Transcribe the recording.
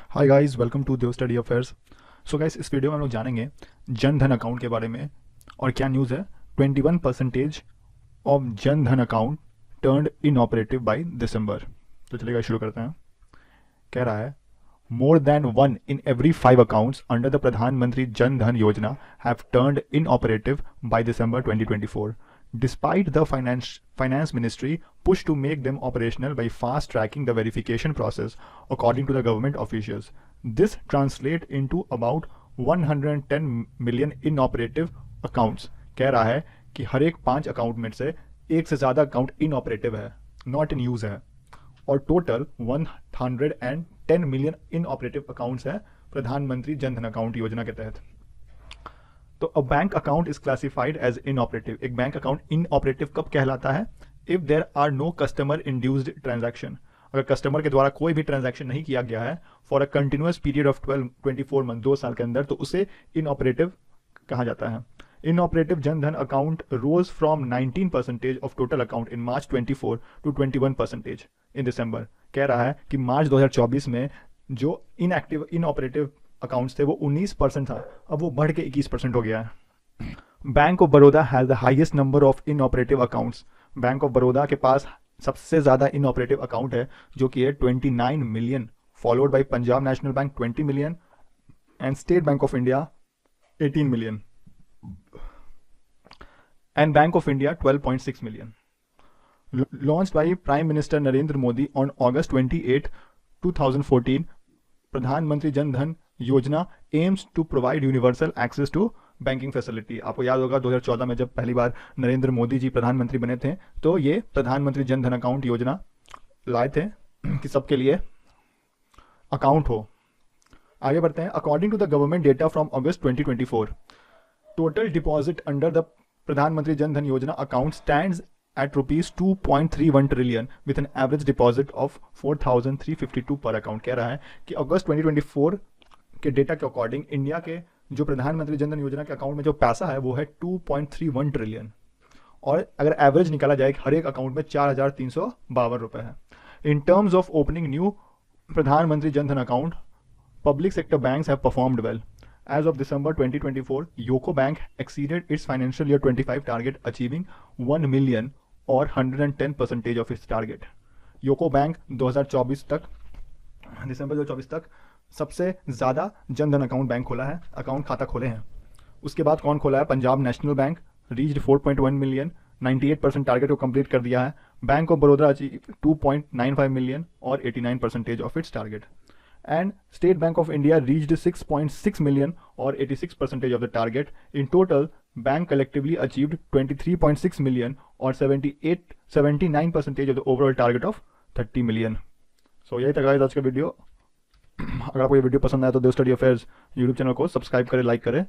Hi guys, welcome to Dev study affairs. So guys, इस video में हम लोग जानेंगे जन धन अकाउंट के बारे में और क्या न्यूज़ है। 21% of Jan Dhan account turned inoperative by December. तो चलिए शुरू करते हैं। कह रहा है more than 1 in every 5 accounts under the Pradhan Mantri Jan Dhan Yojana have turned inoperative by December 2024, despite the finance ministry push to make them operational by fast tracking the verification process, according to the government officials. This translates into about 110 million inoperative accounts. कह रहा है कि हर एक 5 account में से एक से ज़्यादा अकाउंट इनऑपरेटिव है, नॉट इन यूज़ है, और टोटल 110 मिलियन इनऑपरेटिव अकाउंट्स हैं प्रधानमंत्री जन धन अकाउंट योजना के तहत। तो a bank account is classified as inoperative. एक बैंक अकाउंट इनऑपरेटिव कब कहलाता है? If there are no customer induced transaction. अगर कस्टमर के द्वारा कोई भी ट्रांजैक्शन नहीं किया गया है for a continuous period of 24 month, 2 साल के अंदर, तो उसे इनऑपरेटिव कहा जाता है। Inoperative Jan Dhan account rose from 19% of total account in March 24 to 21% in December। कह रहा है कि मार्च 2024 में जो इनऑपरेटिव अकाउंट्स थे वो 19% था, अब वो बढ़ के 21% हो गया है। Bank of Baroda has the highest number of inoperative accounts. Bank of Baroda के पास सबसे ज़्यादा इनऑपरेटिव अकाउंट है जो कि है 29 million, followed by Punjab national bank 20 million and state bank of India 18 million and Bank of India 12.6 million. Launched by Prime Minister Narendra Modi on August 28, 2014, Pradhan Mantri Jan Dhan Yojana aims to provide universal access to banking facility. आपको याद होगा 2014 में जब पहली बार नरेंद्र मोदी जी प्रधानमंत्री बने थे तो ये प्रधानमंत्री जन धन अकाउंट योजना लाए थे कि सबके लिए अकाउंट हो। आगे बढ़ते हैं। According to the government data from August 2024, total deposit under the Pradhan Mantri Jan Dhan Yojana account stands at rupees 2.31 trillion with an average deposit of 4,352 पर अकाउंट। कह रहा है कि अगस्त 2024 के डेटा के अकॉर्डिंग इंडिया के जो प्रधानमंत्री जन धन योजना के अकाउंट में जो पैसा है वो है 2.31 ट्रिलियन, और अगर एवरेज निकाला जाए हर एक अकाउंट में 4,352 रुपए है। In terms of opening new प्रधानमंत्री जन धन account, public sector banks have performed well. As of December 2024, UCO Bank exceeded its financial year 25 target, achieving 1 million or 110% of its target. UCO Bank 2024 तक, दिसंबर 2024 तक सबसे ज़्यादा Jan Dhan account bank खोला है, account खाता खोले हैं। उसके बाद कौन खोला है? Punjab national bank reached 4.1 million, 98% target को कंप्लीट कर दिया है। Bank of Baroda achieve 2.95 million और 89% of its target. And State Bank of India reached 6.6 million or 86% of the target. In total, bank collectively achieved 23.6 million or 79% of the overall target of 30 million. So यही था guys आज का video. अगर आपको ये video पसंद आया तो देव स्टडी अफेयर्स यूट्यूब चैनल को सब्सक्राइब करें, लाइक करें।